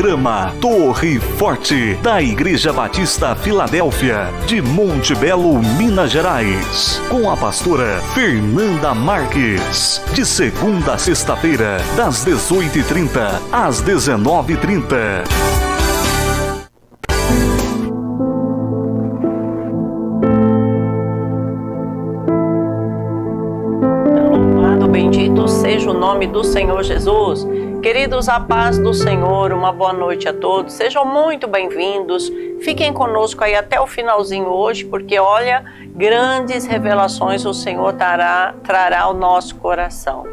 Programa Torre Forte, da Igreja Batista Filadélfia, de Monte Belo, Minas Gerais, com a pastora Fernanda Marques, de segunda a sexta-feira, das 18h30 às 19h30. Louvado, bendito seja o nome do Senhor Jesus. Queridos, a paz do Senhor, uma boa noite a todos. Sejam muito bem-vindos. Fiquem conosco aí até o finalzinho hoje, porque olha, grandes revelações o Senhor trará ao nosso coração.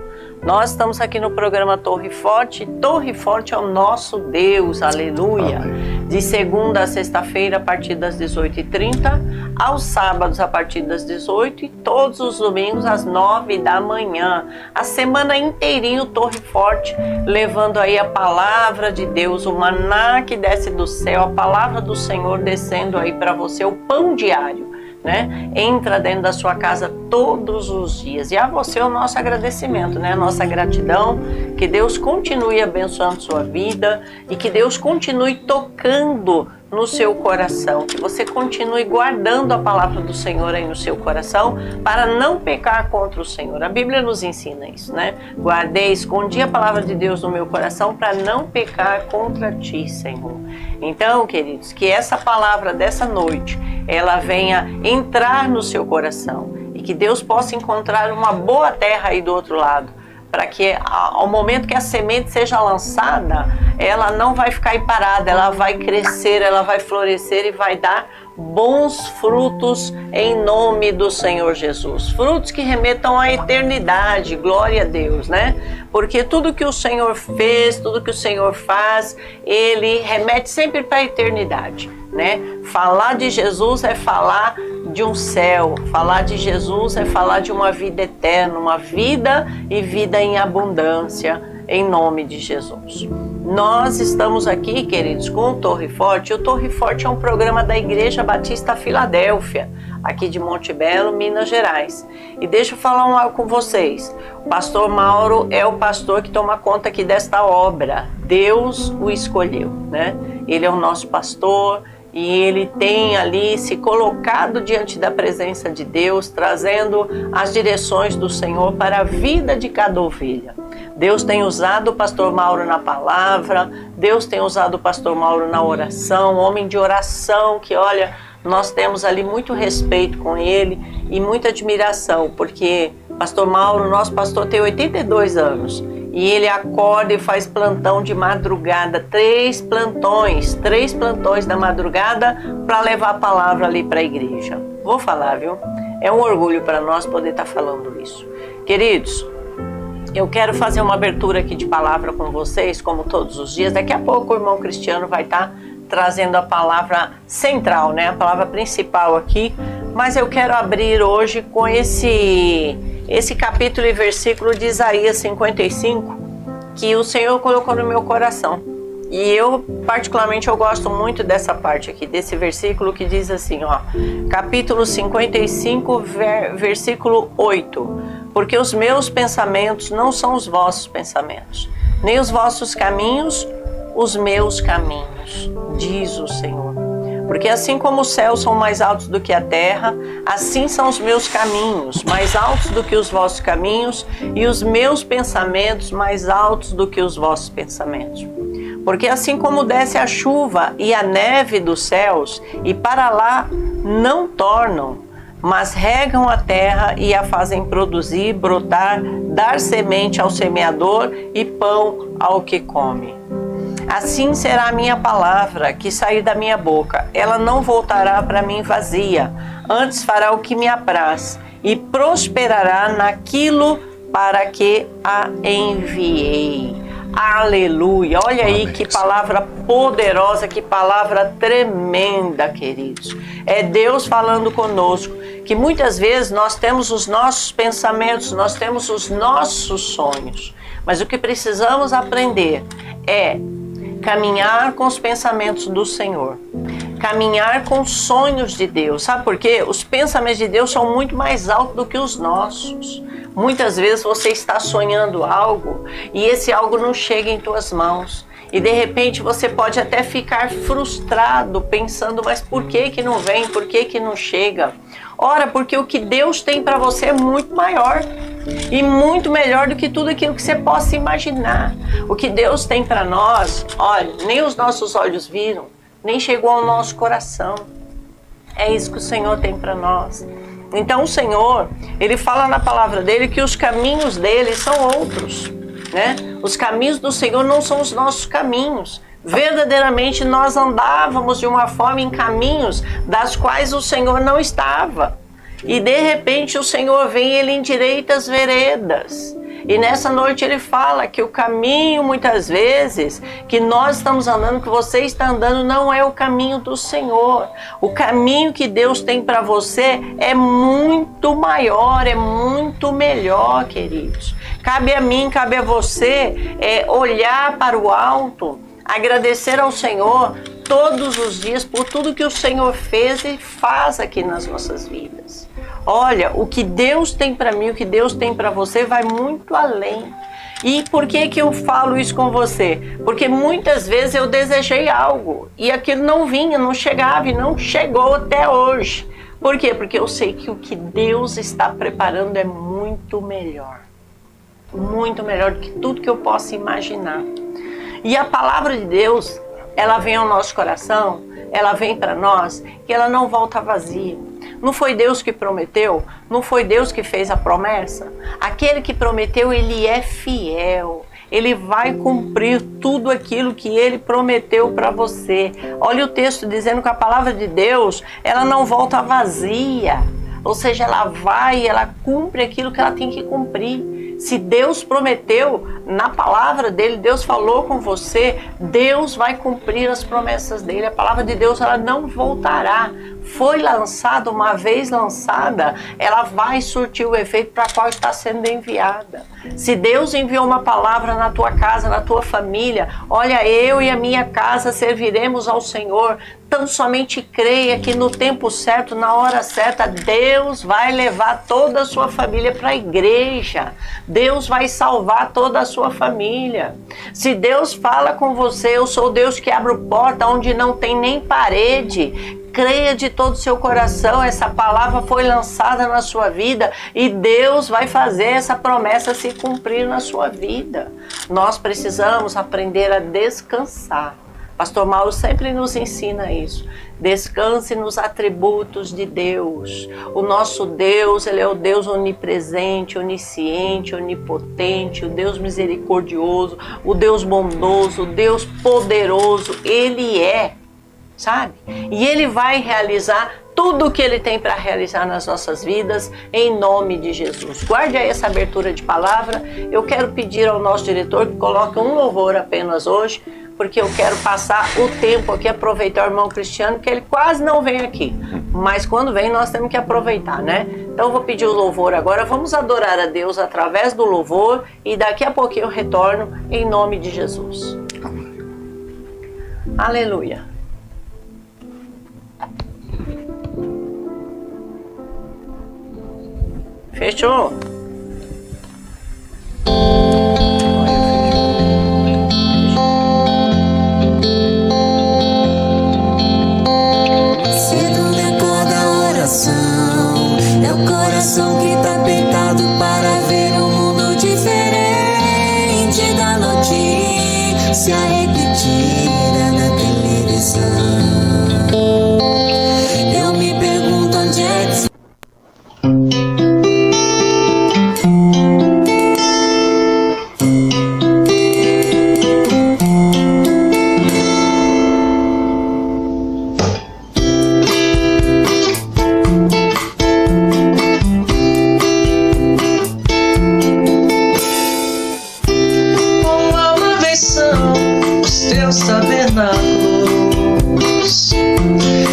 Nós estamos aqui no programa Torre Forte. Torre Forte é o nosso Deus, aleluia. De segunda a sexta-feira, a partir das 18h30, aos sábados, a partir das 18h, e todos os domingos, às 9 da manhã. A semana inteirinho, Torre Forte, levando aí a palavra de Deus, o maná que desce do céu, a palavra do Senhor descendo aí para você, o pão diário. Né? Entra dentro da sua casa todos os dias. E a você o nosso agradecimento, né? Nossa gratidão, que Deus continue abençoando sua vida e que Deus continue tocando no seu coração, que você continue guardando a palavra do Senhor aí no seu coração para não pecar contra o Senhor. A Bíblia nos ensina isso, né? Guardei, escondi a palavra de Deus no meu coração para não pecar contra ti, Senhor. Então, queridos, que essa palavra dessa noite, ela venha entrar no seu coração e que Deus possa encontrar uma boa terra aí do outro lado, para que ao momento que a semente seja lançada, ela não vai ficar aí parada, ela vai crescer, ela vai florescer e vai dar bons frutos em nome do Senhor Jesus. Frutos que remetam à eternidade, glória a Deus, né? Porque tudo que o Senhor fez, tudo que o Senhor faz, Ele remete sempre para a eternidade, né? Falar de Jesus é falar de um céu, falar de Jesus é falar de uma vida eterna, uma vida e vida em abundância, em nome de Jesus. Nós estamos aqui, queridos, com o Torre Forte. O Torre Forte é um programa da Igreja Batista Filadélfia, aqui de Monte Belo, Minas Gerais. E deixa eu falar algo com vocês. O pastor Mauro é o pastor que toma conta aqui desta obra. Deus o escolheu, né? Ele é o nosso pastor. E ele tem ali se colocado diante da presença de Deus, trazendo as direções do Senhor para a vida de cada ovelha. Deus tem usado o pastor Mauro na palavra, Deus tem usado o pastor Mauro na oração, homem de oração, que olha, nós temos ali muito respeito com ele e muita admiração, porque pastor Mauro, nosso pastor, tem 82 anos. E ele acorda e faz plantão de madrugada, 3 plantões da madrugada para levar a palavra ali para a igreja. Vou falar, viu? É um orgulho para nós poder estar falando isso. Queridos, eu quero fazer uma abertura aqui de palavra com vocês, como todos os dias. Daqui a pouco o irmão Cristiano vai estar trazendo a palavra central, né? A palavra principal aqui. Mas eu quero abrir hoje com esse capítulo e versículo de Isaías 55, que o Senhor colocou no meu coração. E eu, particularmente, eu gosto muito dessa parte aqui, desse versículo que diz assim, ó, capítulo 55, versículo 8. Porque os meus pensamentos não são os vossos pensamentos, nem os vossos caminhos, os meus caminhos, diz o Senhor. Porque assim como os céus são mais altos do que a terra, assim são os meus caminhos, mais altos do que os vossos caminhos, e os meus pensamentos mais altos do que os vossos pensamentos. Porque assim como desce a chuva e a neve dos céus, e para lá não tornam, mas regam a terra e a fazem produzir, brotar, dar semente ao semeador e pão ao que come. Assim será a minha palavra que sair da minha boca. Ela não voltará para mim vazia, antes fará o que me apraz e prosperará naquilo para que a enviei. Aleluia! Olha aí que palavra poderosa, que palavra tremenda, queridos. É Deus falando conosco, que muitas vezes nós temos os nossos pensamentos, nós temos os nossos sonhos, mas o que precisamos aprender é caminhar com os pensamentos do Senhor, caminhar com os sonhos de Deus. Sabe por quê? Os pensamentos de Deus são muito mais altos do que os nossos. Muitas vezes você está sonhando algo e esse algo não chega em tuas mãos. E de repente você pode até ficar frustrado, pensando, mas por que que não vem? Por que que não chega? Ora, porque o que Deus tem para você é muito maior e muito melhor do que tudo aquilo que você possa imaginar. O que Deus tem para nós, olha, nem os nossos olhos viram, nem chegou ao nosso coração. É isso que o Senhor tem para nós. Então o Senhor, Ele fala na palavra dele que os caminhos dele são outros, né? Os caminhos do Senhor não são os nossos caminhos. Verdadeiramente nós andávamos de uma forma em caminhos das quais o Senhor não estava. E de repente o Senhor vem e Ele endireita as veredas. E nessa noite Ele fala que o caminho, muitas vezes, que nós estamos andando, que você está andando, não é o caminho do Senhor. O caminho que Deus tem para você é muito maior, é muito melhor, queridos. Cabe a mim, cabe a você olhar para o alto, agradecer ao Senhor todos os dias por tudo que o Senhor fez e faz aqui nas nossas vidas. Olha, o que Deus tem para mim, o que Deus tem para você vai muito além. E por que que eu falo isso com você? Porque muitas vezes eu desejei algo e aquilo não vinha, não chegava e não chegou até hoje. Por quê? Porque eu sei que o que Deus está preparando é muito melhor. Muito melhor do que tudo que eu possa imaginar. E a palavra de Deus, ela vem ao nosso coração, ela vem para nós, que ela não volta vazia. Não foi Deus que prometeu? Não foi Deus que fez a promessa? Aquele que prometeu, Ele é fiel. Ele vai cumprir tudo aquilo que Ele prometeu para você. Olha o texto dizendo que a palavra de Deus, ela não volta vazia. Ou seja, ela cumpre aquilo que ela tem que cumprir. Se Deus prometeu, na palavra dele, Deus falou com você, Deus vai cumprir as promessas dele. A palavra de Deus, ela não voltará. Foi lançada, uma vez lançada, ela vai surtir o efeito para qual está sendo enviada. Se Deus enviou uma palavra na tua casa, na tua família, olha, eu e a minha casa serviremos ao Senhor. Tão somente creia que no tempo certo, na hora certa, Deus vai levar toda a sua família para a igreja. Deus vai salvar toda a sua família. Se Deus fala com você, eu sou Deus que abre porta onde não tem nem parede. Creia de todo o seu coração, essa palavra foi lançada na sua vida e Deus vai fazer essa promessa se cumprir na sua vida. Nós precisamos aprender a descansar. Pastor Mauro sempre nos ensina isso. Descanse nos atributos de Deus. O nosso Deus, Ele é o Deus onipresente, onisciente, onipotente, o Deus misericordioso, o Deus bondoso, o Deus poderoso. Ele é, sabe? E Ele vai realizar tudo o que Ele tem para realizar nas nossas vidas, em nome de Jesus. Guarde aí essa abertura de palavra. Eu quero pedir ao nosso diretor que coloque um louvor apenas hoje, porque eu quero passar o tempo aqui, aproveitar o irmão Cristiano, que ele quase não vem aqui. Mas quando vem, nós temos que aproveitar, né? Então eu vou pedir o louvor agora. Vamos adorar a Deus através do louvor e daqui a pouquinho eu retorno em nome de Jesus. Amém. Aleluia. Fechou? É o coração que tá pintado para ver um mundo diferente da notícia repetida na televisão. Eu me pergunto onde é que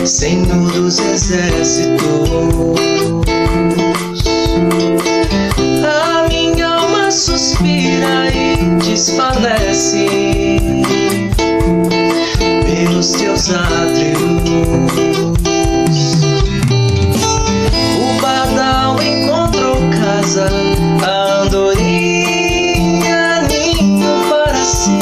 Senhor dos exércitos, a minha alma suspira e desfalece pelos teus átrios. O pardal encontrou casa, a andorinha ninho para si.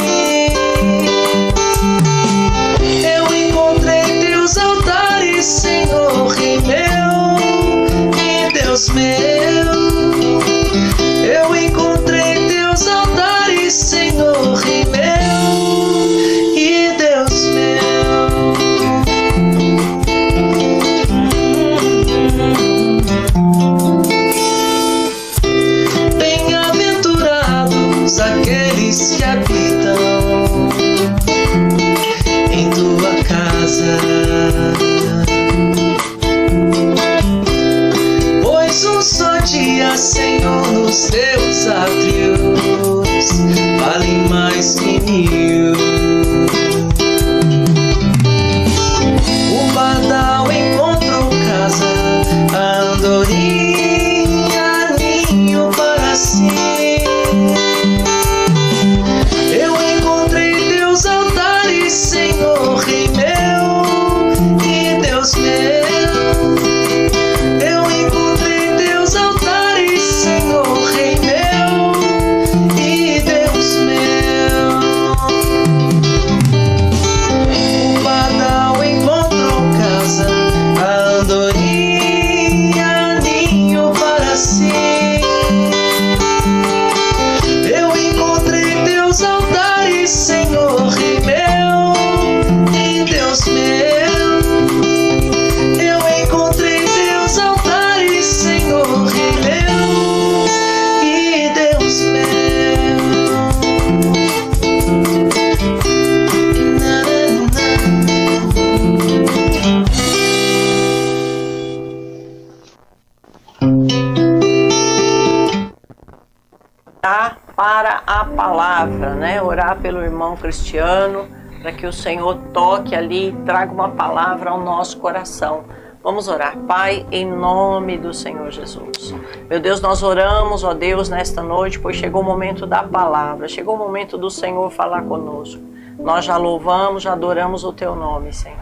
orar para a palavra, né? Orar pelo irmão Cristiano, para que o Senhor toque ali e traga uma palavra ao nosso coração. Vamos orar. Pai, em nome do Senhor Jesus. Meu Deus, nós oramos, ó Deus, nesta noite, pois chegou o momento da palavra, chegou o momento do Senhor falar conosco. Nós já louvamos, já adoramos o Teu nome, Senhor.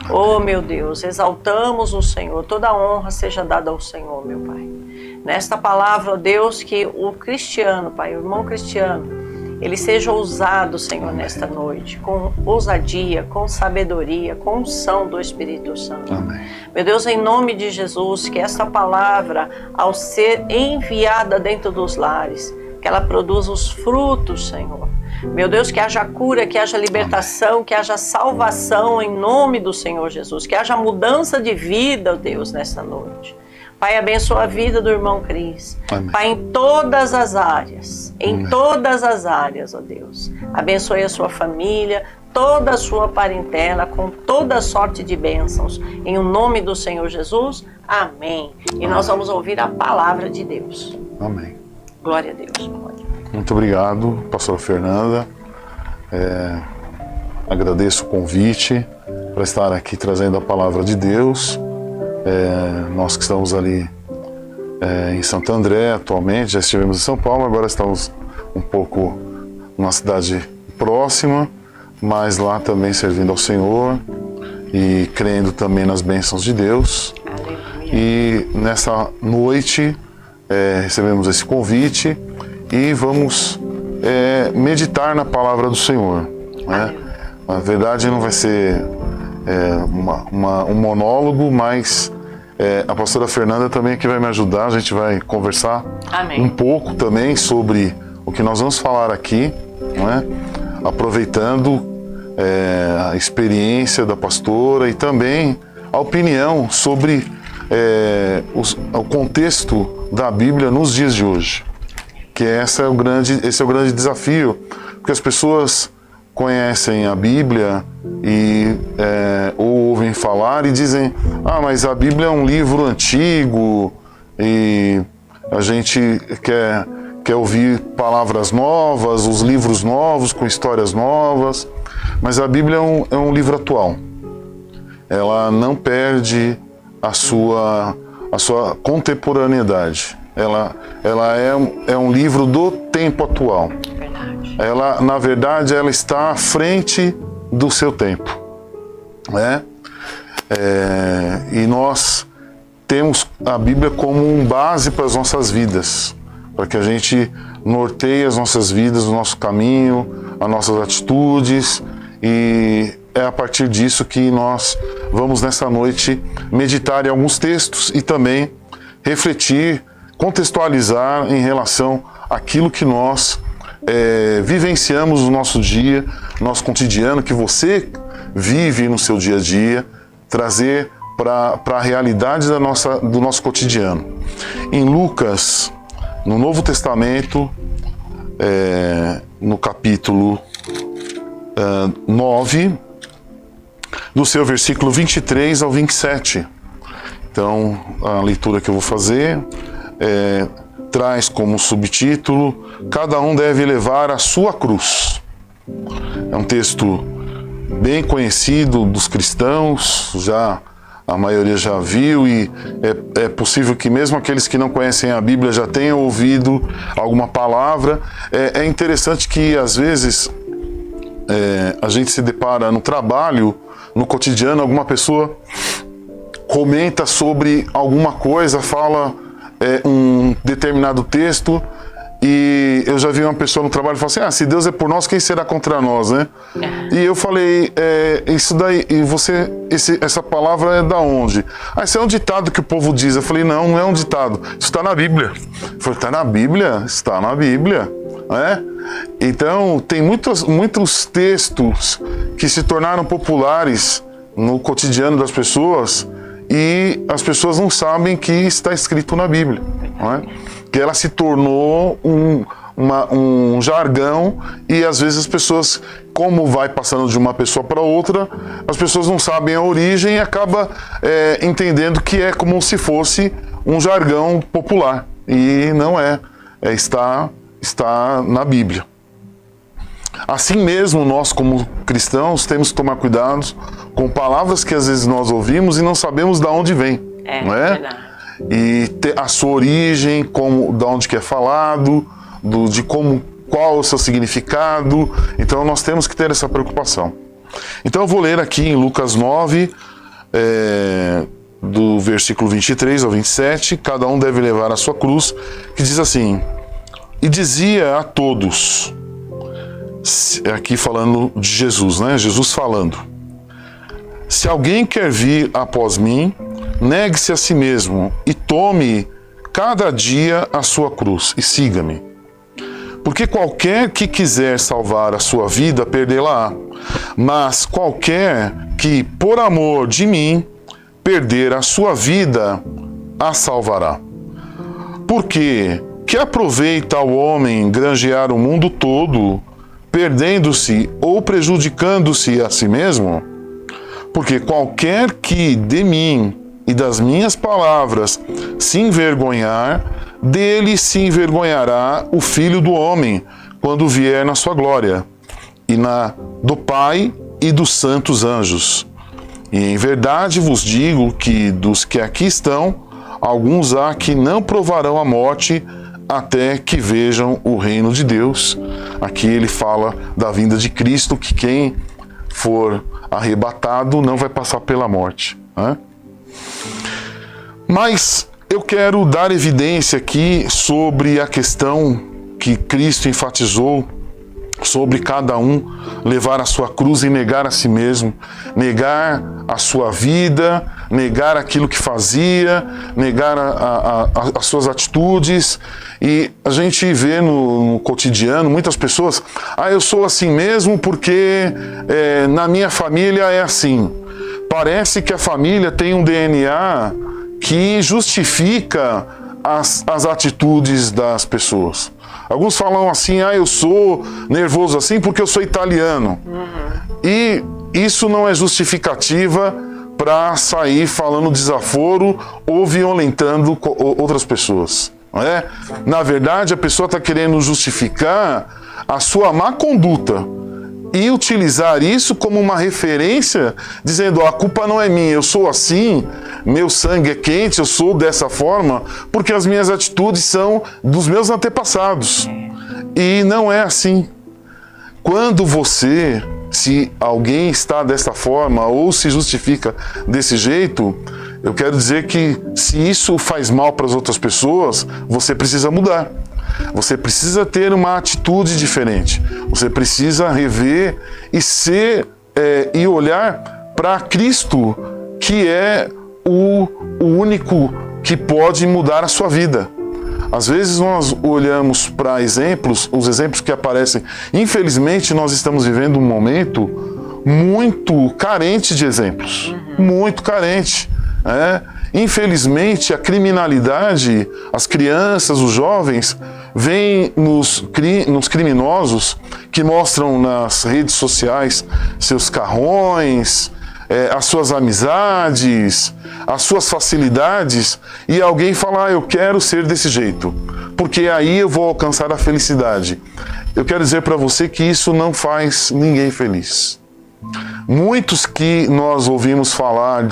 Oh, meu Deus, exaltamos o Senhor, toda honra seja dada ao Senhor, meu Pai. Nesta palavra, ó Deus, que o Cristiano, Pai, o irmão Cristiano, ele seja ousado, Senhor, nesta noite, com ousadia, com sabedoria, com unção do Espírito Santo. Amém. Meu Deus, em nome de Jesus, que esta palavra, ao ser enviada dentro dos lares, que ela produza os frutos, Senhor. Meu Deus, que haja cura, que haja libertação, que haja salvação em nome do Senhor Jesus, que haja mudança de vida, ó Deus, nesta noite. Pai, abençoa a vida do irmão Cris. Amém. Pai, em todas as áreas, ó Deus. Abençoe a sua família, toda a sua parentela, com toda sorte de bênçãos. Em o nome do Senhor Jesus, amém. E nós vamos ouvir a palavra de Deus. Amém. Glória a Deus. Muito obrigado, pastora Fernanda. Agradeço o convite para estar aqui trazendo a palavra de Deus. Nós que estamos ali em Santo André atualmente, já estivemos em São Paulo, agora estamos um pouco numa cidade próxima, mas lá também servindo ao Senhor e crendo também nas bênçãos de Deus. Aleluia. E nessa noite recebemos esse convite e vamos meditar na palavra do Senhor, né? Na verdade não vai ser um monólogo, mas a pastora Fernanda também aqui vai me ajudar, a gente vai conversar um pouco também sobre o que nós vamos falar aqui, né? Aproveitando a experiência da pastora e também a opinião sobre o contexto da Bíblia nos dias de hoje, que esse é o grande desafio, porque as pessoas conhecem a Bíblia e ouvem falar e dizem: mas a Bíblia é um livro antigo e a gente quer ouvir palavras novas, os livros novos com histórias novas, mas a Bíblia é um livro atual. Ela não perde a sua contemporaneidade. Ela é um livro do tempo atual. Ela, na verdade, ela está à frente do seu tempo, né? E nós temos a Bíblia como base para as nossas vidas, para que a gente norteie as nossas vidas, o nosso caminho, as nossas atitudes, e é a partir disso que nós vamos nessa noite meditar em alguns textos e também refletir, contextualizar em relação àquilo que nós vivenciamos no nosso dia, nosso cotidiano, que você vive no seu dia a dia, trazer para a realidade do nosso cotidiano. Em Lucas, no Novo Testamento, no capítulo 9, do seu versículo 23 ao 27. Então, a leitura que eu vou fazer traz como subtítulo: cada um deve levar a sua cruz. É um texto bem conhecido dos cristãos, a maioria já viu, e é possível que mesmo aqueles que não conhecem a Bíblia já tenham ouvido alguma palavra. É interessante que às vezes a gente se depara no trabalho, no cotidiano, alguma pessoa comenta sobre alguma coisa, fala um determinado texto, e eu já vi uma pessoa no trabalho falar assim: se Deus é por nós, quem será contra nós, né? E eu falei: isso daí, e essa palavra é da onde? Isso é um ditado que o povo diz. Eu falei: não é um ditado, isso está na Bíblia. Eu falei: está na Bíblia? Está na Bíblia, né? Então, tem muitos textos que se tornaram populares no cotidiano das pessoas, e as pessoas não sabem que está escrito na Bíblia, não é? Que ela se tornou um jargão, e às vezes as pessoas, como vai passando de uma pessoa para outra, as pessoas não sabem a origem e acaba entendendo que é como se fosse um jargão popular, e não é. Está está na Bíblia. Assim mesmo, nós como cristãos temos que tomar cuidado com palavras que às vezes nós ouvimos e não sabemos de onde vem, não é? Verdade. E a sua origem, de onde que é falado, qual é o seu significado. Então nós temos que ter essa preocupação. Então eu vou ler aqui em Lucas 9, do versículo 23 ao 27, cada um deve levar a sua cruz, que diz assim: e dizia a todos, aqui falando de Jesus, né? Jesus falando: se alguém quer vir após mim, negue-se a si mesmo e tome cada dia a sua cruz e siga-me. Porque qualquer que quiser salvar a sua vida, perdê-la-á. Mas qualquer que, por amor de mim, perder a sua vida, a salvará. Porque que aproveita ao homem granjear o mundo todo, perdendo-se ou prejudicando-se a si mesmo? Porque qualquer que de mim e das minhas palavras se envergonhar, dele se envergonhará o Filho do Homem, quando vier na sua glória, e do Pai e dos santos anjos. E em verdade vos digo que dos que aqui estão, alguns há que não provarão a morte até que vejam o reino de Deus. Aqui ele fala da vinda de Cristo, que quem for arrebatado não vai passar pela morte, né? Mas eu quero dar evidência aqui sobre a questão que Cristo enfatizou, sobre cada um levar a sua cruz e negar a si mesmo, negar a sua vida, negar aquilo que fazia, negar as suas atitudes. E a gente vê no cotidiano muitas pessoas: eu sou assim mesmo porque na minha família é assim. Parece que a família tem um DNA que justifica as atitudes das pessoas. Alguns falam assim: eu sou nervoso assim porque eu sou italiano. E isso não é justificativa para sair falando desaforo ou violentando outras pessoas, não é? Na verdade, a pessoa está querendo justificar a sua má conduta e utilizar isso como uma referência, dizendo: a culpa não é minha, eu sou assim, meu sangue é quente, eu sou dessa forma, porque as minhas atitudes são dos meus antepassados. E não é assim. Quando se alguém está dessa forma ou se justifica desse jeito, eu quero dizer que se isso faz mal para as outras pessoas, você precisa mudar. Você precisa ter uma atitude diferente. Você precisa rever e olhar para Cristo, que é o único que pode mudar a sua vida. Às vezes nós olhamos para os exemplos que aparecem. Infelizmente, nós estamos vivendo um momento muito carente de exemplos. Muito carente. Infelizmente, a criminalidade, as crianças, os jovens, veem nos criminosos que mostram nas redes sociais seus carrões, as suas amizades, as suas facilidades, e alguém fala: eu quero ser desse jeito, porque aí eu vou alcançar a felicidade. Eu quero dizer para você que isso não faz ninguém feliz. Muitos que nós ouvimos falar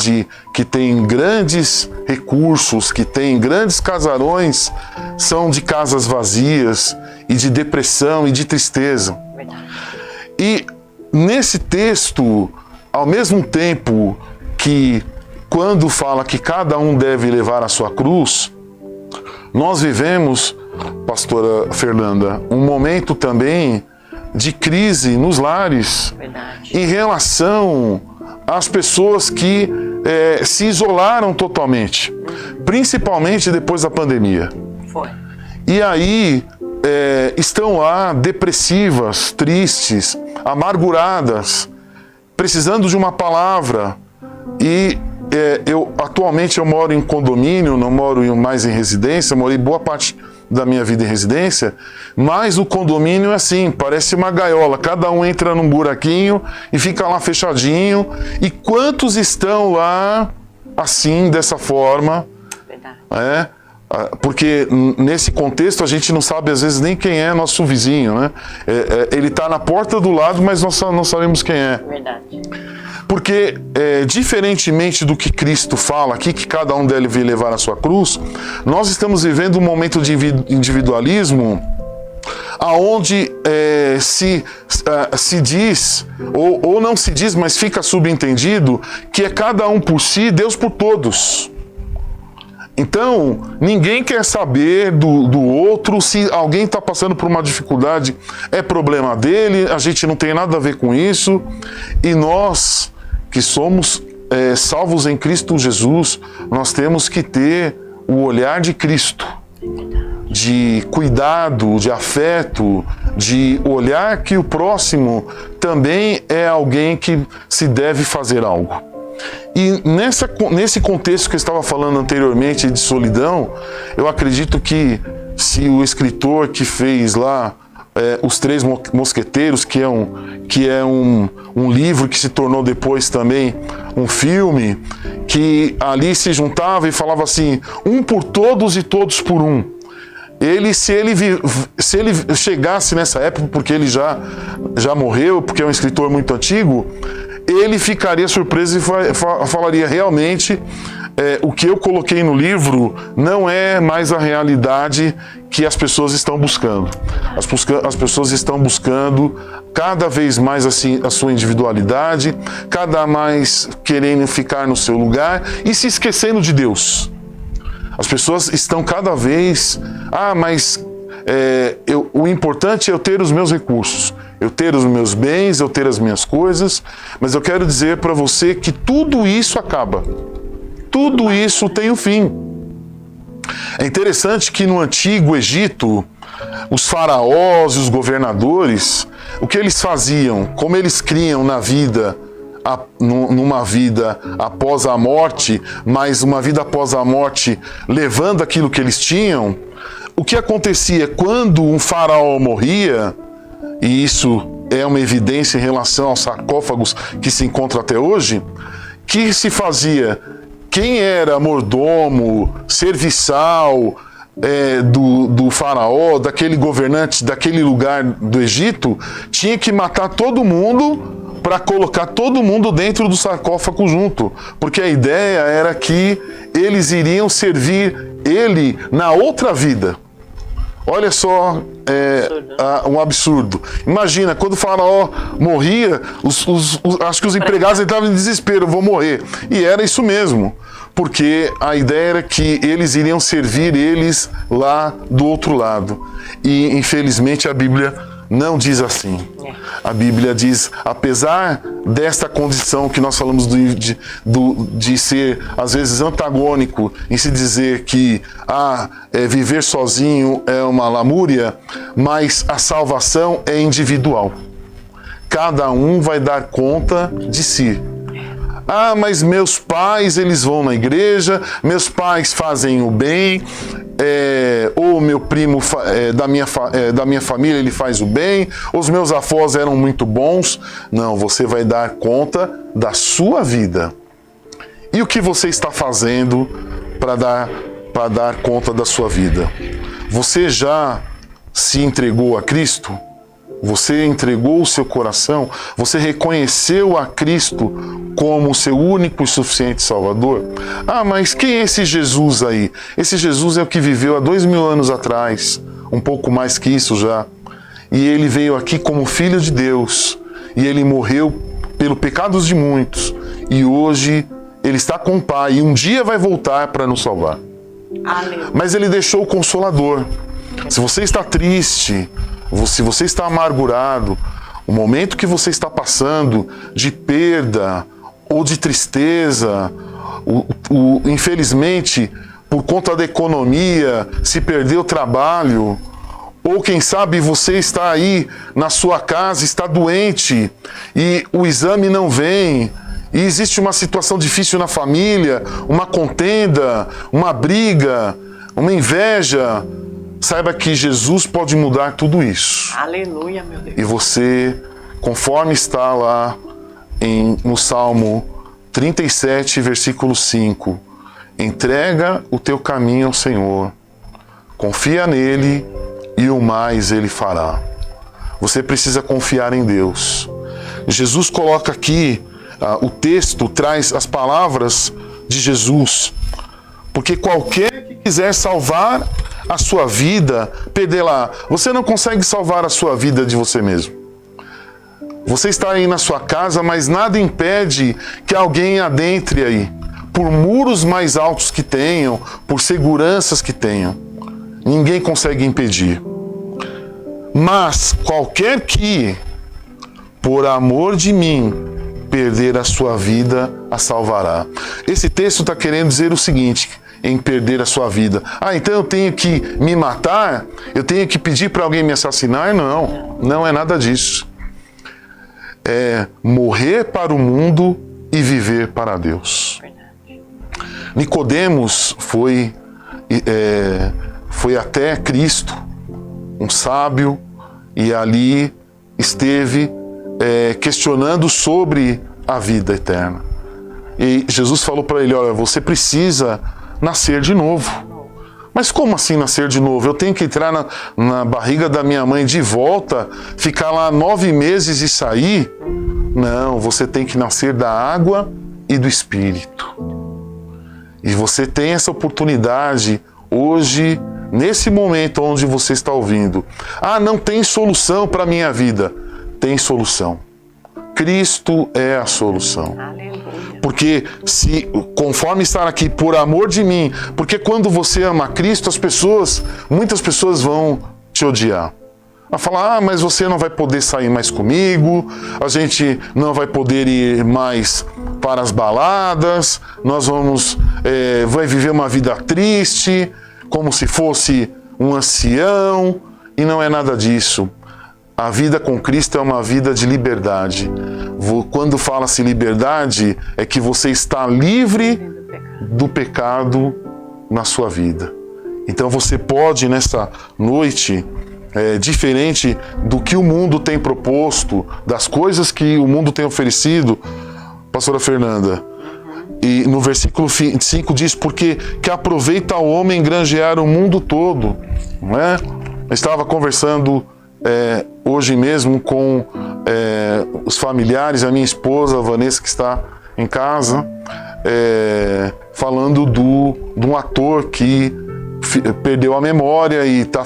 que têm grandes recursos, que têm grandes casarões, são de casas vazias e de depressão e de tristeza. E nesse texto, ao mesmo tempo que quando fala que cada um deve levar a sua cruz, nós vivemos, pastora Fernanda, um momento também de crise nos lares. Verdade. Em relação às pessoas que se isolaram totalmente, principalmente depois da pandemia. Foi. E aí estão lá depressivas, tristes, amarguradas, precisando de uma palavra. E atualmente eu moro em condomínio, não moro mais em residência, morei boa parte da minha vida em residência, mas o condomínio é assim, parece uma gaiola, cada um entra num buraquinho e fica lá fechadinho. E quantos estão lá assim, dessa forma? Verdade. Porque nesse contexto a gente não sabe às vezes nem quem é nosso vizinho, né? Ele está na porta do lado, mas nós não sabemos quem é. Verdade. Porque, diferentemente do que Cristo fala aqui, que cada um deve levar a sua cruz, nós estamos vivendo um momento de individualismo aonde se diz, ou não se diz, mas fica subentendido, que é cada um por si, Deus por todos. Então, ninguém quer saber do outro. Se alguém está passando por uma dificuldade, é problema dele, a gente não tem nada a ver com isso. E nós, que somos salvos em Cristo Jesus, nós temos que ter o olhar de Cristo, de cuidado, de afeto, de olhar que o próximo também é alguém que se deve fazer algo. E nesse contexto que eu estava falando anteriormente de solidão, eu acredito que se o escritor que fez lá Os Três Mosqueteiros, que é um livro que se tornou depois também um filme, que ali se juntava e falava assim, um por todos e todos por um. Se ele chegasse nessa época, porque ele já morreu, porque é um escritor muito antigo, ele ficaria surpreso e falaria realmente o que eu coloquei no livro não é mais a realidade que as pessoas estão buscando. As pessoas estão buscando cada vez mais assim, a sua individualidade, cada mais querendo ficar no seu lugar e se esquecendo de Deus. As pessoas estão cada vez... o importante é eu ter os meus recursos, eu ter os meus bens, eu ter as minhas coisas, mas eu quero dizer para você que tudo isso acaba. Tudo isso tem um fim. É interessante que no Antigo Egito, os faraós e os governadores, o que eles faziam, como eles criam na vida, numa vida após a morte, mas uma vida após a morte levando aquilo que eles tinham, o que acontecia quando um faraó morria, e isso é uma evidência em relação aos sarcófagos que se encontram até hoje, que se fazia? Quem era mordomo, serviçal do faraó, daquele governante, daquele lugar do Egito, tinha que matar todo mundo para colocar todo mundo dentro do sarcófago junto, porque a ideia era que eles iriam servir ele na outra vida. Olha só, um absurdo. Imagina, quando o faraó morria, acho que os empregados entravam em desespero, vou morrer. E era isso mesmo, porque a ideia era que eles iriam servir eles lá do outro lado. E, infelizmente, a Bíblia não diz assim. A Bíblia diz, apesar desta condição que nós falamos de ser, às vezes, antagônico, em se dizer que viver sozinho é uma lamúria, mas a salvação é individual. Cada um vai dar conta de si. Mas meus pais, eles vão na igreja, meus pais fazem o bem, ou meu primo da minha família, ele faz o bem, os meus avós eram muito bons. Não, você vai dar conta da sua vida. E o que você está fazendo para dar conta da sua vida? Você já se entregou a Cristo? Você entregou o seu coração? Você reconheceu a Cristo como o seu único e suficiente Salvador? Mas quem é esse Jesus aí? Esse Jesus é o que viveu há 2000 anos atrás, um pouco mais que isso já. E ele veio aqui como Filho de Deus. E ele morreu pelos pecados de muitos. E hoje ele está com o Pai e um dia vai voltar para nos salvar. Aleluia. Mas ele deixou o Consolador. Se você está triste, se você está amargurado, o momento que você está passando de perda ou de tristeza, infelizmente, por conta da economia, se perdeu o trabalho, ou quem sabe você está aí na sua casa, está doente e o exame não vem, e existe uma situação difícil na família, uma contenda, uma briga, uma inveja, saiba que Jesus pode mudar tudo isso. Aleluia, meu Deus. E você, conforme está lá no Salmo 37, versículo 5, entrega o teu caminho ao Senhor Confia nele e o mais ele fará. Você precisa confiar em Deus. Jesus coloca aqui, o texto traz as palavras de Jesus. Porque qualquer que quiser salvar a sua vida, perdê-la. Você não consegue salvar a sua vida de você mesmo. Você está aí na sua casa, mas nada impede que alguém adentre aí. Por muros mais altos que tenham, por seguranças que tenham. Ninguém consegue impedir. Mas qualquer que, por amor de mim, perder a sua vida, a salvará. Esse texto está querendo dizer o seguinte, em perder a sua vida. Então eu tenho que me matar? Eu tenho que pedir para alguém me assassinar? Não, não é nada disso. É morrer para o mundo e viver para Deus. Nicodemos foi até Cristo, um sábio, e ali esteve questionando sobre a vida eterna. E Jesus falou para ele, olha, você precisa nascer de novo. Mas como assim nascer de novo? Eu tenho que entrar na barriga da minha mãe de volta, ficar lá 9 meses e sair? Não, você tem que nascer da água e do Espírito. E você tem essa oportunidade hoje, nesse momento onde você está ouvindo. Não tem solução para a minha vida. Tem solução. Cristo é a solução. Aleluia. Porque conforme estar aqui, por amor de mim, porque quando você ama Cristo, muitas pessoas vão te odiar. Vai falar, mas você não vai poder sair mais comigo, a gente não vai poder ir mais para as baladas, nós vai viver uma vida triste, como se fosse um ancião, e não é nada disso. A vida com Cristo é uma vida de liberdade. Quando fala-se liberdade, é que você está livre do pecado na sua vida. Então você pode, nessa noite, diferente do que o mundo tem proposto, das coisas que o mundo tem oferecido, pastora Fernanda, e no versículo 5 diz, porque que aproveita ao homem granjear o mundo todo. Não é? Eu estava conversando hoje mesmo com os familiares, a minha esposa, a Vanessa, que está em casa, falando de um ator que perdeu a memória e está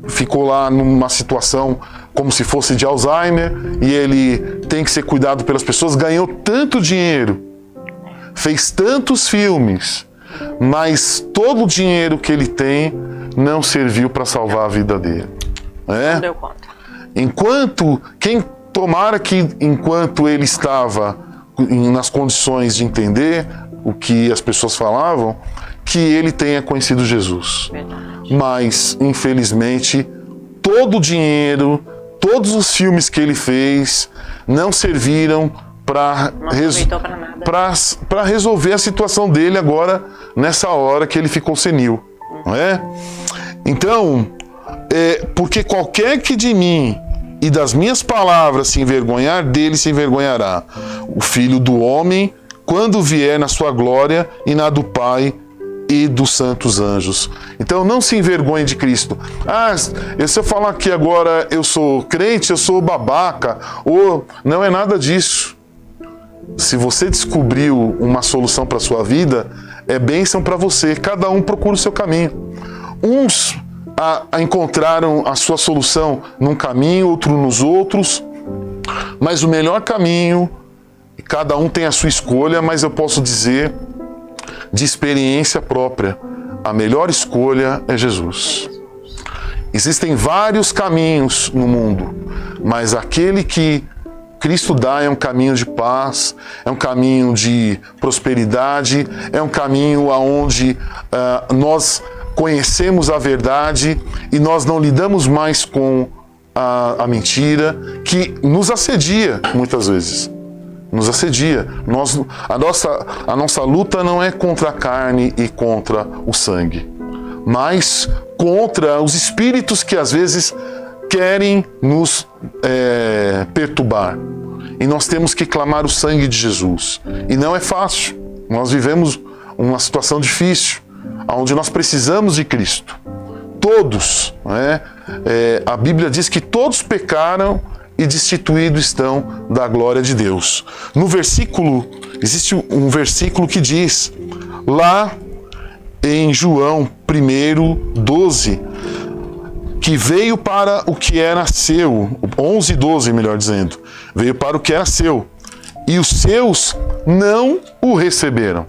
ficou lá numa situação como se fosse de Alzheimer, e ele tem que ser cuidado pelas pessoas, ganhou tanto dinheiro, fez tantos filmes, mas todo o dinheiro que ele tem não serviu para salvar a vida dele. Não deu conta. Enquanto ele estava nas condições de entender o que as pessoas falavam, que ele tenha conhecido Jesus. Verdade. Mas, infelizmente, todo o dinheiro, todos os filmes que ele fez não serviram para resolver a situação dele agora, nessa hora que ele ficou senil. Não é? Então, porque qualquer que de mim e das minhas palavras se envergonhar, dele se envergonhará o Filho do Homem, quando vier na sua glória e na do Pai e dos santos anjos. Então não se envergonhe de Cristo. Se eu falar que agora eu sou crente, eu sou babaca, ou não é nada disso. Se você descobriu uma solução para a sua vida, é bênção para você. Cada um procura o seu caminho. Uns encontraram a sua solução num caminho, outros nos outros, mas o melhor caminho, cada um tem a sua escolha, mas eu posso dizer de experiência própria, a melhor escolha é Jesus. Existem vários caminhos no mundo, mas aquele que Cristo dá é um caminho de paz, é um caminho de prosperidade, é um caminho onde nós conhecemos a verdade e nós não lidamos mais com a mentira que nos assedia muitas vezes. Nos assedia. A nossa luta não é contra a carne e contra o sangue, mas contra os espíritos que às vezes querem nos perturbar. E nós temos que clamar o sangue de Jesus. E não é fácil. Nós vivemos uma situação difícil, onde nós precisamos de Cristo. Todos, né? A Bíblia diz que todos pecaram e destituídos estão da glória de Deus. No versículo, existe um versículo que diz, lá em João 1:12, que veio para o que era seu, 11:12, melhor dizendo, veio para o que era seu, e os seus não o receberam.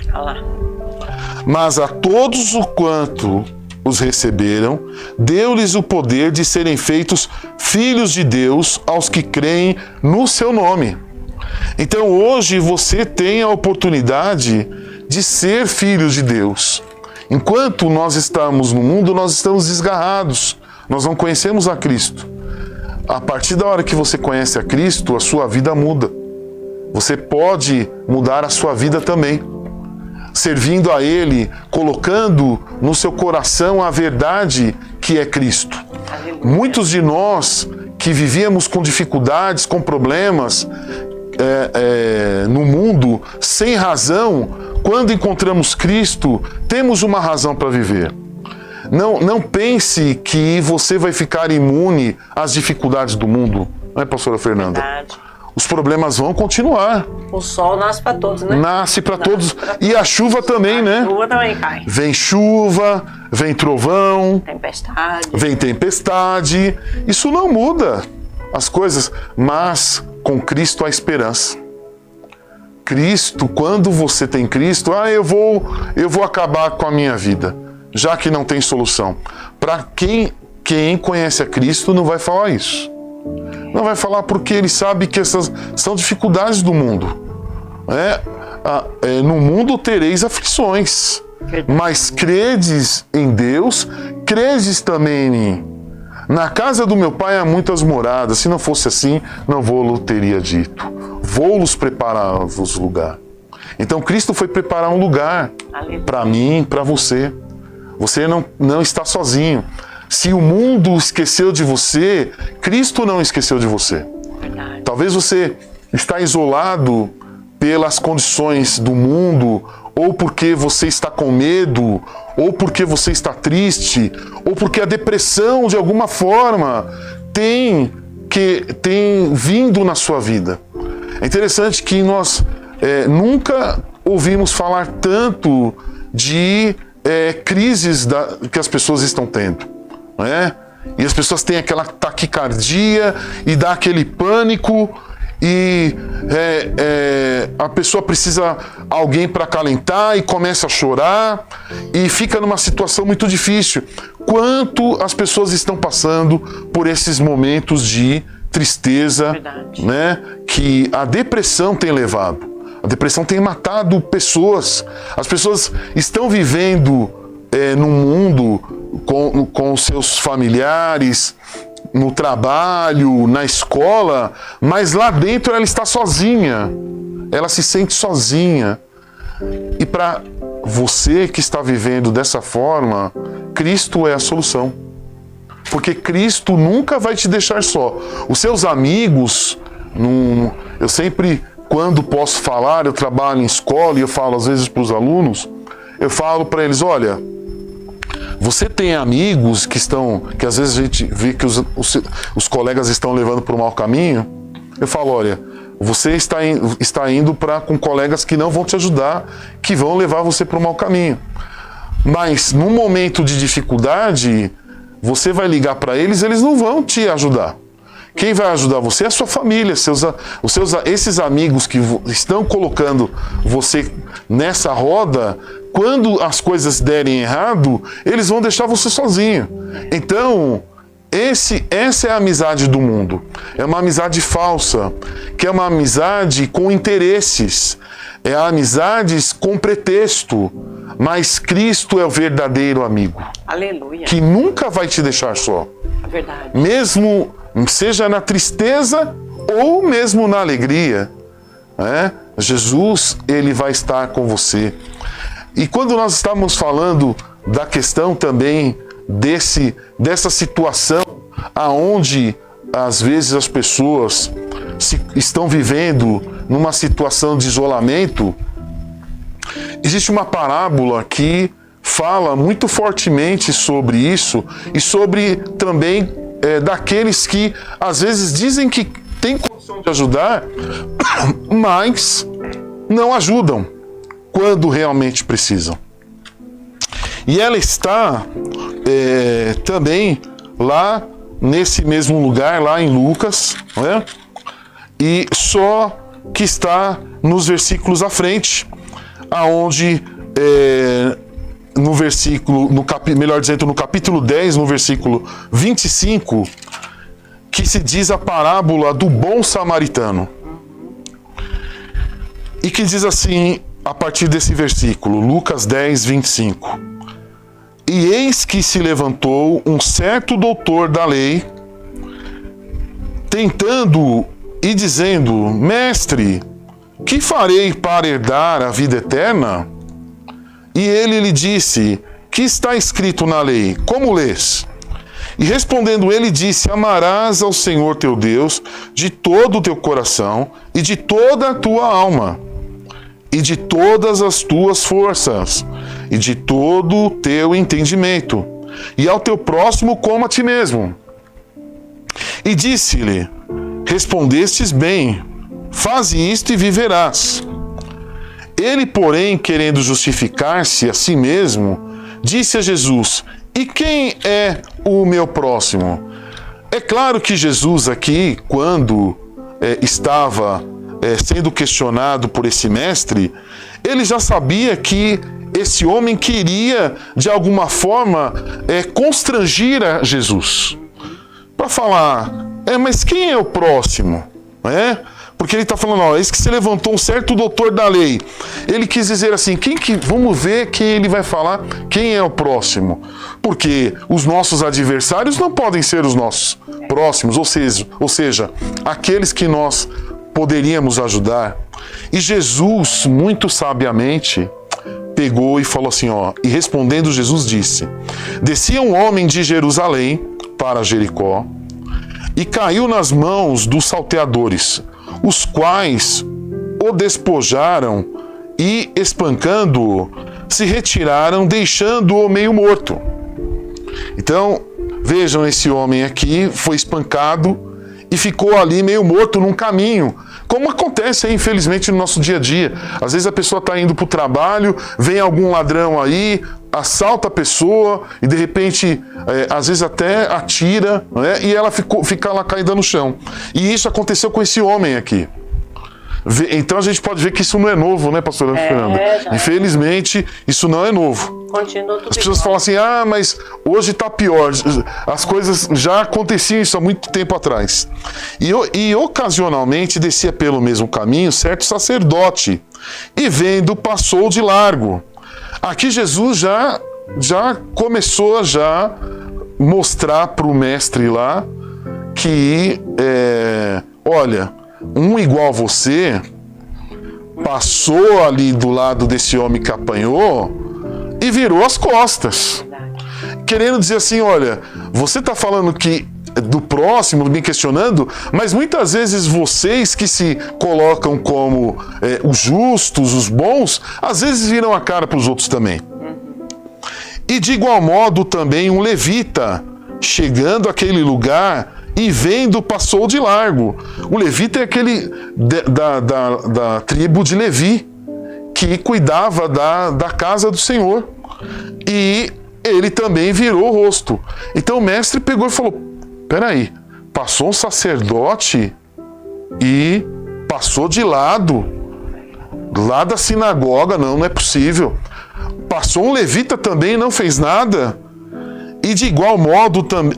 Mas a todos o quanto os receberam, deu-lhes o poder de serem feitos filhos de Deus aos que creem no seu nome. Então hoje você tem a oportunidade de ser filhos de Deus. Enquanto nós estamos no mundo, nós estamos desgarrados, nós não conhecemos a Cristo. A partir da hora que você conhece a Cristo, a sua vida muda. Você pode mudar a sua vida também, servindo a Ele, colocando no seu coração a verdade que é Cristo. Muitos de nós que vivíamos com dificuldades, com problemas no mundo, sem razão, quando encontramos Cristo, temos uma razão para viver. Não pense que você vai ficar imune às dificuldades do mundo, não é, pastora Fernanda? Verdade. Os problemas vão continuar. O sol nasce para todos, né? Nasce para todos. E a chuva também, né? A chuva também cai. Vem chuva, vem trovão, vem tempestade. Isso não muda as coisas, mas com Cristo há esperança. Cristo, quando você tem Cristo, eu vou acabar com a minha vida, já que não tem solução. Para quem conhece a Cristo não vai falar isso. Não vai falar porque ele sabe que essas são dificuldades do mundo. No mundo tereis aflições, mas credes em Deus, credes também em mim. Na casa do meu pai há muitas moradas, se não fosse assim, não vou-lo teria dito. Vou-los preparar-vos lugar. Então Cristo foi preparar um lugar para mim, para você. Você não está sozinho. Se o mundo esqueceu de você, Cristo não esqueceu de você. Verdade. Talvez você está isolado pelas condições do mundo, ou porque você está com medo, ou porque você está triste, ou porque a depressão, de alguma forma, tem vindo na sua vida. É interessante que nós nunca ouvimos falar tanto de crises que as pessoas estão tendo. E as pessoas têm aquela taquicardia e dá aquele pânico e a pessoa precisa de alguém para acalentar e começa a chorar e fica numa situação muito difícil. Quanto as pessoas estão passando por esses momentos de tristeza, que a depressão tem levado. A depressão tem matado pessoas. As pessoas estão vivendo no mundo com seus familiares, no trabalho, na escola, mas lá dentro ela está sozinha. Ela se sente sozinha. E para você que está vivendo dessa forma, Cristo é a solução. Porque Cristo nunca vai te deixar só. Os seus amigos, eu sempre, quando posso falar, eu trabalho em escola e eu falo às vezes para os alunos, eu falo para eles, olha, você tem amigos que às vezes a gente vê que os colegas estão levando para o mau caminho. Eu falo, olha, você está indo com colegas que não vão te ajudar, que vão levar você para o mau caminho. Mas num momento de dificuldade, você vai ligar para eles, eles não vão te ajudar. Quem vai ajudar você é a sua família, esses amigos que estão colocando você nessa roda. Quando as coisas derem errado, eles vão deixar você sozinho. Então, essa é a amizade do mundo. É uma amizade falsa, que é uma amizade com interesses. É a amizade com pretexto. Mas Cristo é o verdadeiro amigo. Aleluia. Que nunca vai te deixar só. É verdade. Mesmo seja na tristeza ou mesmo na alegria. Jesus, ele vai estar com você. E quando nós estamos falando da questão também dessa situação aonde às vezes as pessoas estão vivendo numa situação de isolamento, existe uma parábola que fala muito fortemente sobre isso e sobre também daqueles que às vezes dizem que têm condição de ajudar, mas não ajudam quando realmente precisam. E ela está também lá nesse mesmo lugar, lá em Lucas, né? E só que está nos versículos à frente, aonde no versículo, melhor dizendo, no capítulo 10, no versículo 25, que se diz a parábola do bom samaritano. E que diz assim, a partir desse versículo, Lucas 10, 25. E eis que se levantou um certo doutor da lei, tentando e dizendo: Mestre, que farei para herdar a vida eterna? E ele lhe disse: Que está escrito na lei? Como lês? E respondendo ele disse: Amarás ao Senhor teu Deus de todo o teu coração e de toda a tua alma e de todas as tuas forças e de todo o teu entendimento, e ao teu próximo como a ti mesmo. E disse-lhe: Respondestes bem, faze isto e viverás. Ele, porém, querendo justificar-se a si mesmo, disse a Jesus: E quem é o meu próximo? É claro que Jesus aqui, quando estava sendo questionado por esse mestre, ele já sabia que esse homem queria, de alguma forma, constrangir a Jesus. Para falar, mas quem é o próximo? Porque ele está falando, eis que se levantou um certo doutor da lei. Ele quis dizer assim, vamos ver quem ele vai falar, quem é o próximo. Porque os nossos adversários não podem ser os nossos próximos, ou seja, aqueles que nós poderíamos ajudar. E Jesus, muito sabiamente, pegou e falou assim, e respondendo Jesus disse: Descia um homem de Jerusalém para Jericó e caiu nas mãos dos salteadores, os quais o despojaram e, espancando-o, se retiraram, deixando-o meio morto. Então, vejam, esse homem aqui foi espancado e ficou ali meio morto num caminho, como acontece aí, infelizmente, no nosso dia a dia. Às vezes a pessoa está indo para o trabalho, vem algum ladrão aí, assalta a pessoa e de repente, às vezes até atira, e ela fica lá caída no chão. E isso aconteceu com esse homem aqui. Então a gente pode ver que isso não é novo, né, pastora Fernanda? Infelizmente, isso não é novo. Continua tudo As pessoas igual. falam assim, mas hoje está pior. As coisas já aconteciam isso há muito tempo atrás. E ocasionalmente descia pelo mesmo caminho certo sacerdote, e vendo, passou de largo. Aqui Jesus já começou a mostrar para o mestre lá que, olha, um igual a você passou ali do lado desse homem que apanhou e virou as costas. Querendo dizer assim, olha, você está falando que do próximo, me questionando, mas muitas vezes vocês que se colocam como os justos, os bons, às vezes viram a cara para os outros também. E de igual modo também um levita, chegando àquele lugar e vendo, passou de largo. O levita é aquele da tribo de Levi, que cuidava da casa do Senhor. E ele também virou o rosto. Então o mestre pegou e falou, peraí, passou um sacerdote e passou de lado, lá da sinagoga, não é possível. Passou um levita também e não fez nada. E de igual modo também...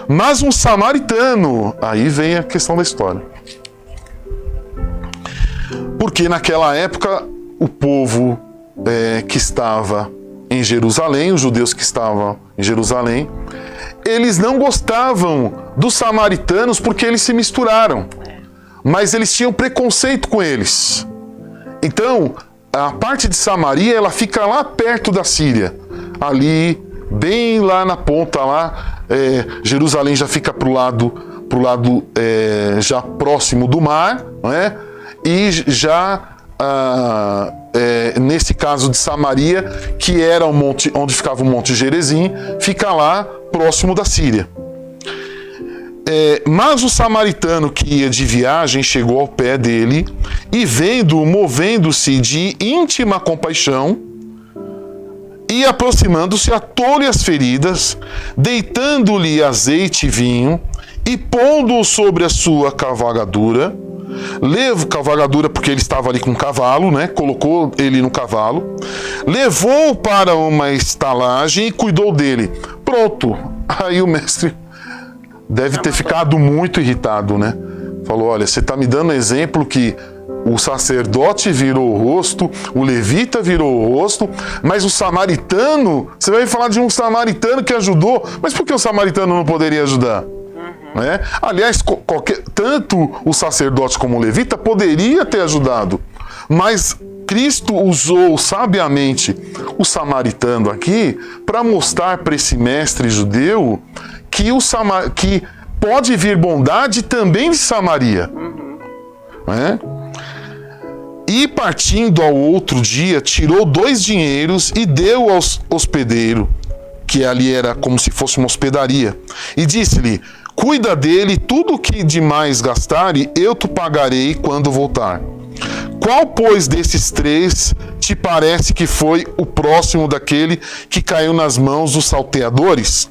mas um samaritano. Aí vem a questão da história. Porque naquela época, o povo que estava em Jerusalém, os judeus que estavam em Jerusalém, eles não gostavam dos samaritanos porque eles se misturaram. Mas eles tinham preconceito com eles. Então, a parte de Samaria, ela fica lá perto da Síria. Ali, bem lá na ponta, lá, Jerusalém já fica pro lado já próximo do mar, né? E já nesse caso de Samaria, que era o monte onde ficava o Monte Gerizim, fica lá próximo da Síria. Mas o samaritano que ia de viagem chegou ao pé dele e, vendo-o, movendo-se de íntima compaixão e aproximando-se, atou-lhe as feridas, deitando-lhe azeite e vinho e pondo-o sobre a sua cavalgadura, porque ele estava ali com um cavalo, né? Colocou ele no cavalo, levou-o para uma estalagem e cuidou dele. Pronto, aí o mestre deve ter ficado muito irritado, né? Falou, olha, você está me dando exemplo que o sacerdote virou o rosto, o levita virou o rosto, mas o samaritano, você vai falar de um samaritano que ajudou, mas por que o samaritano não poderia ajudar? Né? Aliás, tanto o sacerdote como o levita poderia ter ajudado, mas Cristo usou sabiamente o samaritano aqui para mostrar para esse mestre judeu que pode vir bondade também de Samaria. Né? E partindo ao outro dia, tirou 2 dinheiros e deu ao hospedeiro, que ali era como se fosse uma hospedaria, e disse-lhe, cuida dele, tudo que demais gastare, eu te pagarei quando voltar. Qual, pois, desses 3 te parece que foi o próximo daquele que caiu nas mãos dos salteadores?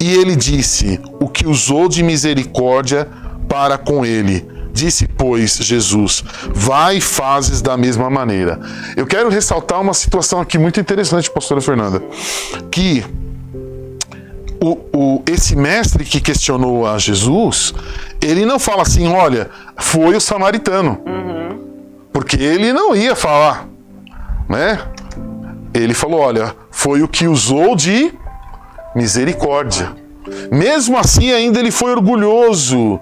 E ele disse, o que usou de misericórdia para com ele. Disse, pois, Jesus, vai e fazes da mesma maneira. Eu quero ressaltar uma situação aqui muito interessante, pastora Fernanda, que esse mestre que questionou a Jesus, ele não fala assim, olha, foi o samaritano. Porque ele não ia falar, né? Ele falou, olha, foi o que usou de misericórdia. Mesmo assim, ainda ele foi orgulhoso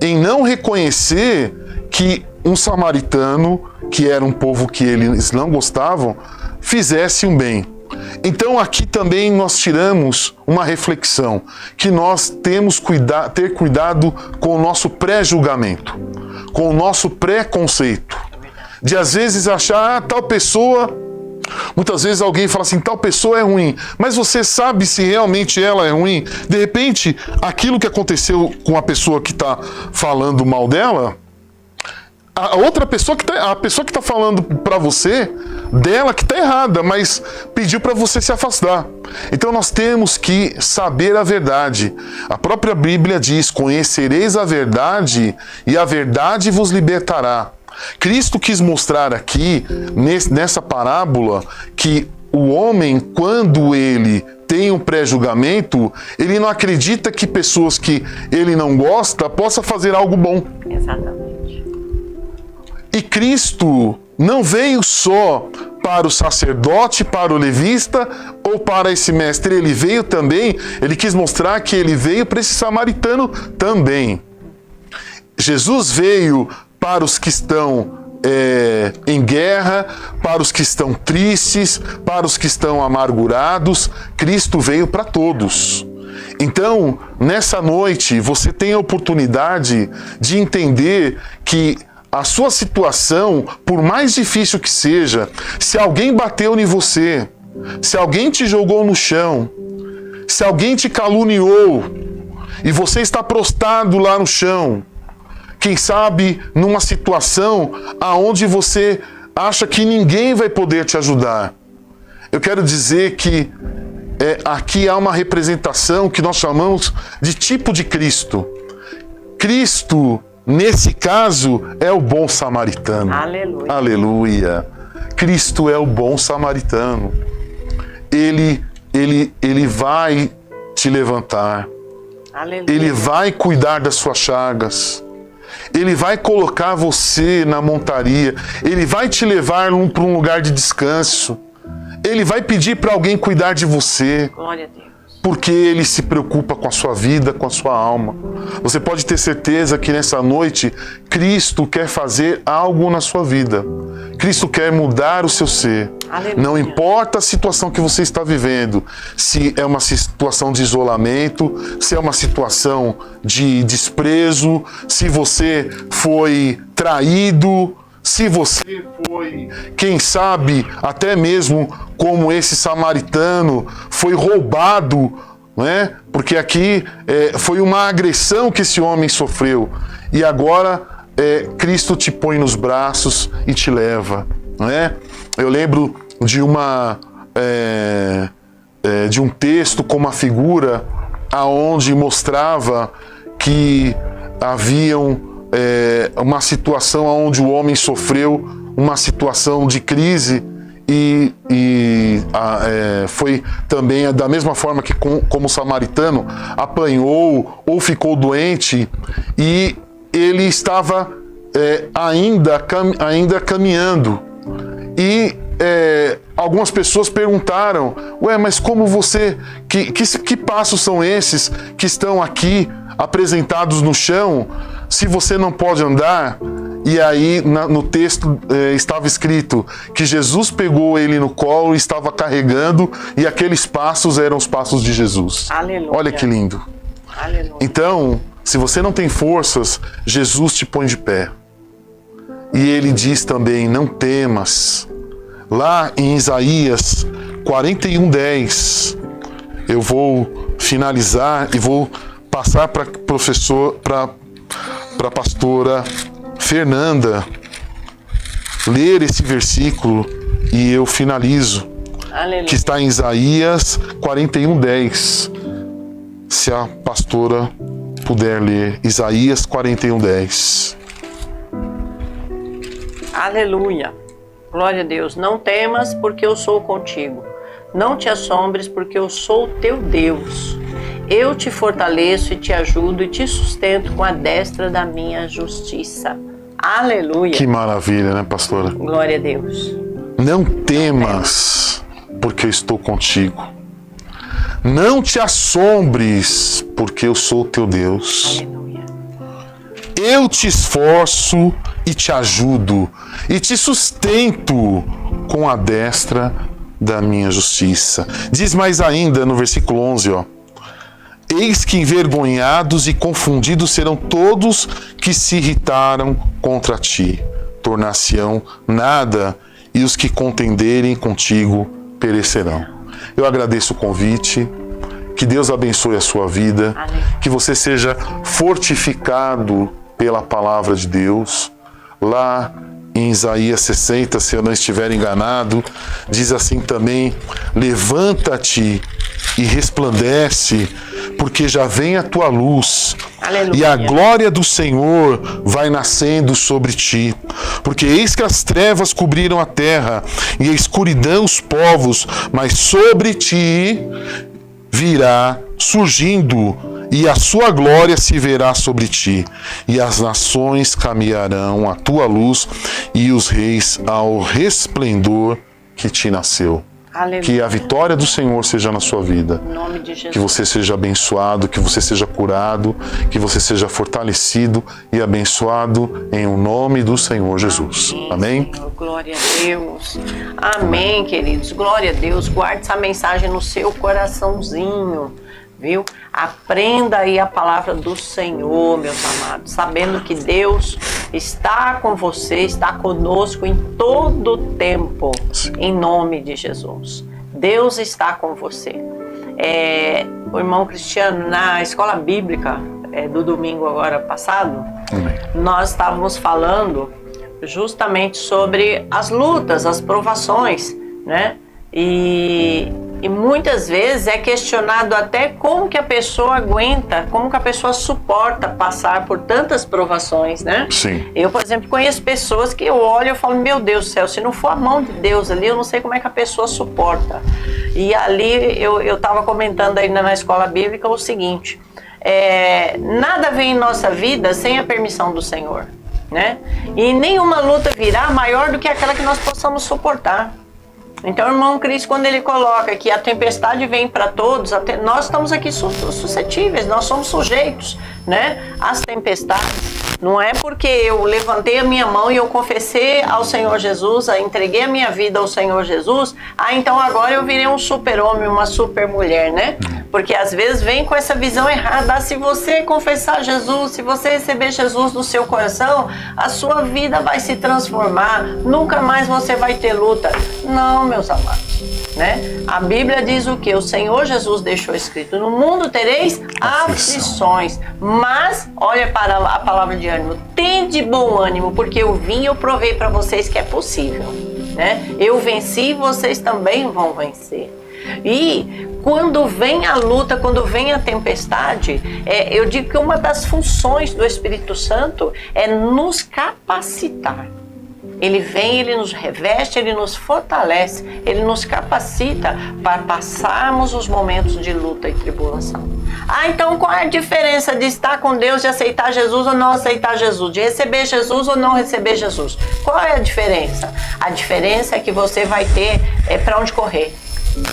em não reconhecer que um samaritano, que era um povo que eles não gostavam, fizesse um bem. Então aqui também nós tiramos uma reflexão, que nós temos ter cuidado com o nosso pré-julgamento, com o nosso pré-conceito. De às vezes achar, tal pessoa... Muitas vezes alguém fala assim, tal pessoa é ruim, mas você sabe se realmente ela é ruim? De repente, aquilo que aconteceu com a pessoa que está falando mal dela, a outra pessoa a pessoa que está falando para você, dela que está errada, mas pediu para você se afastar. Então nós temos que saber a verdade. A própria Bíblia diz, conhecereis a verdade e a verdade vos libertará. Cristo quis mostrar aqui, nessa parábola, que o homem, quando ele tem um pré-julgamento, ele não acredita que pessoas que ele não gosta possam fazer algo bom. Exatamente. E Cristo não veio só para o sacerdote, para o levita ou para esse mestre. Ele veio também, ele quis mostrar que ele veio para esse samaritano também. Jesus veio para os que estão em guerra, para os que estão tristes, para os que estão amargurados. Cristo veio para todos. Então, nessa noite, você tem a oportunidade de entender que a sua situação, por mais difícil que seja, se alguém bateu em você, se alguém te jogou no chão, se alguém te caluniou e você está prostrado lá no chão, quem sabe numa situação aonde você acha que ninguém vai poder te ajudar. Eu quero dizer que aqui há uma representação que nós chamamos de tipo de Cristo. Cristo, nesse caso, é o bom samaritano. Aleluia. Aleluia. Cristo é o bom samaritano. Ele vai te levantar. Aleluia. Ele vai cuidar das suas chagas. Ele vai colocar você na montaria. Ele vai te levar para um lugar de descanso. Ele vai pedir para alguém cuidar de você. Glória a Deus. Porque Ele se preocupa com a sua vida, com a sua alma. Você pode ter certeza que nessa noite, Cristo quer fazer algo na sua vida. Cristo quer mudar o seu ser. Aleluia. Não importa a situação que você está vivendo, se é uma situação de isolamento, se é uma situação de desprezo, se você foi traído, se você foi, quem sabe, até mesmo como esse samaritano, foi roubado, né? Porque aqui foi uma agressão que esse homem sofreu. E agora Cristo te põe nos braços e te leva, né? Eu lembro de de um texto com uma figura aonde mostrava que haviam uma situação onde o homem sofreu uma situação de crise e foi também da mesma forma que como o samaritano apanhou ou ficou doente e ele estava ainda caminhando e algumas pessoas perguntaram: ué, mas como você, que passos são esses que estão aqui apresentados no chão, se você não pode andar? E aí no texto estava escrito que Jesus pegou ele no colo e estava carregando, e aqueles passos eram os passos de Jesus. Aleluia. Olha que lindo. Aleluia. Então, se você não tem forças, Jesus te põe de pé. E ele diz também: não temas. Lá em Isaías 41:10, eu vou finalizar e vou passar para a pastora Fernanda ler esse versículo e eu finalizo. Aleluia. Que está em Isaías 41:10. Se a pastora puder ler Isaías 41:10. Aleluia. Glória a Deus. Não temas, porque eu sou contigo. Não te assombres, porque eu sou o teu Deus. Eu te fortaleço e te ajudo e te sustento com a destra da minha justiça. Aleluia. Que maravilha, né, pastora? Glória a Deus. Não temas, porque eu estou contigo. Não te assombres, porque eu sou o teu Deus. Aleluia. Eu te esforço e te ajudo e te sustento com a destra da minha justiça. Diz mais ainda no versículo 11, ó: eis que envergonhados e confundidos serão todos que se irritaram contra ti. Tornar-se-ão nada, e os que contenderem contigo perecerão. Eu agradeço o convite. Que Deus abençoe a sua vida. Amém. Que você seja fortificado pela palavra de Deus. Lá em Isaías 60, se eu não estiver enganado, diz assim também: levanta-te e resplandece, porque já vem a tua luz. Aleluia. E a glória do Senhor vai nascendo sobre ti. Porque eis que as trevas cobriram a terra e a escuridão os povos, mas sobre ti virá surgindo, e a sua glória se verá sobre ti, e as nações caminharão à tua luz, e os reis ao resplendor que te nasceu. Aleluia. Que a vitória do Senhor seja na sua vida. Em nome de Jesus. Que você seja abençoado, que você seja curado, que você seja fortalecido e abençoado em o nome do Senhor Jesus. Amém? Senhor, glória a Deus. Amém, queridos. Glória a Deus. Guarde essa mensagem no seu coraçãozinho, viu? Aprenda aí a palavra do Senhor, meus amados, sabendo que Deus está com você, está conosco em todo o tempo, em nome de Jesus. Deus está com você. O irmão Cristiano, na escola bíblica do domingo agora passado, nós estávamos falando justamente sobre as lutas, as provações, né? E muitas vezes é questionado até como que a pessoa aguenta, como que a pessoa suporta passar por tantas provações, né? Sim. Eu, por exemplo, conheço pessoas que eu olho e falo: meu Deus do céu, se não for a mão de Deus ali, eu não sei como é que a pessoa suporta. E ali eu estava comentando ainda na escola bíblica o seguinte: nada vem em nossa vida sem a permissão do Senhor, né? E nenhuma luta virá maior do que aquela que nós possamos suportar. Então, o irmão Cristo, quando ele coloca que a tempestade vem para todos, nós estamos aqui suscetíveis, nós somos sujeitos, né, às tempestades. Não é porque eu levantei a minha mão e eu confessei ao Senhor Jesus, entreguei a minha vida ao Senhor Jesus, então agora eu virei um super-homem, uma super-mulher, né? Porque às vezes vem com essa visão errada. Se você confessar Jesus, se você receber Jesus no seu coração, a sua vida vai se transformar, nunca mais você vai ter luta. Não, meus amados, né? A Bíblia diz o que? O Senhor Jesus deixou escrito: no mundo tereis aflições, mas olha para a palavra de ânimo, tende bom ânimo, porque eu vim e eu provei para vocês que é possível, né? Eu venci, vocês também vão vencer. E quando vem a luta, quando vem a tempestade, eu digo que uma das funções do Espírito Santo é nos capacitar. Ele vem, ele nos reveste, ele nos fortalece, ele nos capacita para passarmos os momentos de luta e tribulação. Então qual é a diferença de estar com Deus, de aceitar Jesus ou não aceitar Jesus, de receber Jesus ou não receber Jesus? Qual é a diferença? A diferença é que você vai ter para onde correr.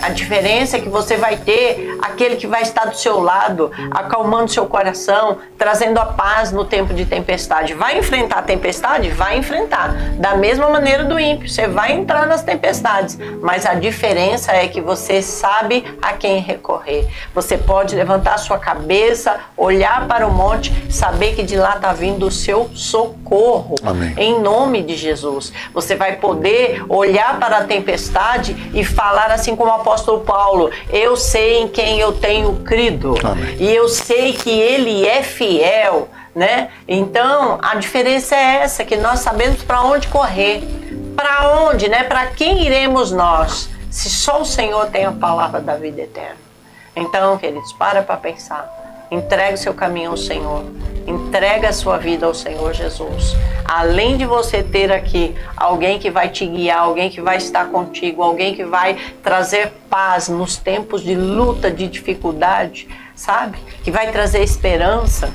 A diferença é que você vai ter aquele que vai estar do seu lado, acalmando seu coração, trazendo a paz no tempo de tempestade. Vai enfrentar a tempestade? Vai enfrentar. Da mesma maneira do ímpio, você vai entrar nas tempestades. Mas a diferença é que você sabe a quem recorrer. Você pode levantar sua cabeça, olhar para o monte, saber que de lá está vindo o seu socorro. Amém. Em nome de Jesus. Você vai poder olhar para a tempestade e falar assim como o apóstolo Paulo: eu sei em quem eu tenho crido. Amém. E eu sei que ele é fiel, né? Então a diferença é essa, que nós sabemos para onde correr, para onde, né? Para quem iremos nós, se só o Senhor tem a palavra da vida eterna. Então, queridos, para pensar, entregue o seu caminho ao Senhor, entrega a sua vida ao Senhor Jesus. Além de você ter aqui alguém que vai te guiar, alguém que vai estar contigo, alguém que vai trazer paz nos tempos de luta, de dificuldade, sabe? Que vai trazer esperança.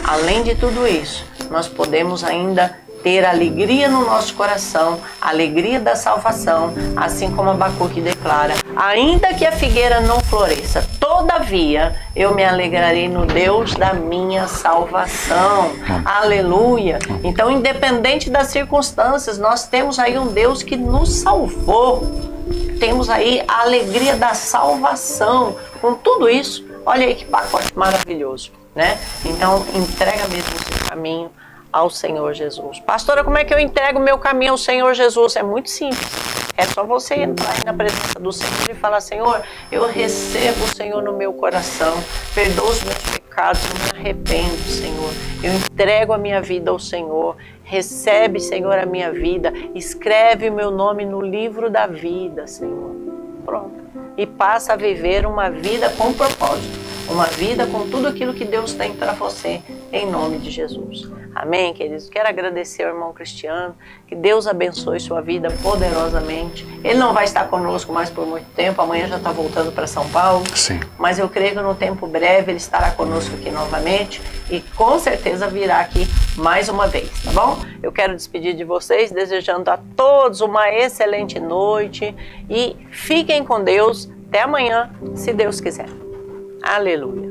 Além de tudo isso, nós podemos ainda ter alegria no nosso coração, a alegria da salvação, assim como Abacuque declara: ainda que a figueira não floresça, todavia eu me alegrarei no Deus da minha salvação. Aleluia! Então, independente das circunstâncias, nós temos aí um Deus que nos salvou. Temos aí a alegria da salvação. Com tudo isso, olha aí que pacote maravilhoso, né? Então, entrega mesmo o seu caminho ao Senhor Jesus. Pastora, como é que eu entrego o meu caminho ao Senhor Jesus? É muito simples. É só você entrar aí na presença do Senhor e falar: Senhor, eu recebo o Senhor no meu coração, perdoa os meus pecados, eu me arrependo, Senhor. Eu entrego a minha vida ao Senhor. Recebe, Senhor, a minha vida. Escreve o meu nome no livro da vida, Senhor. Pronto. E passa a viver uma vida com propósito. Uma vida com tudo aquilo que Deus tem para você, em nome de Jesus. Amém, queridos? Quero agradecer ao irmão Cristiano, que Deus abençoe sua vida poderosamente. Ele não vai estar conosco mais por muito tempo, amanhã já está voltando para São Paulo. Sim. Mas eu creio que no tempo breve ele estará conosco aqui novamente e com certeza virá aqui mais uma vez, tá bom? Eu quero despedir de vocês, desejando a todos uma excelente noite e fiquem com Deus. Até amanhã, se Deus quiser. Aleluia.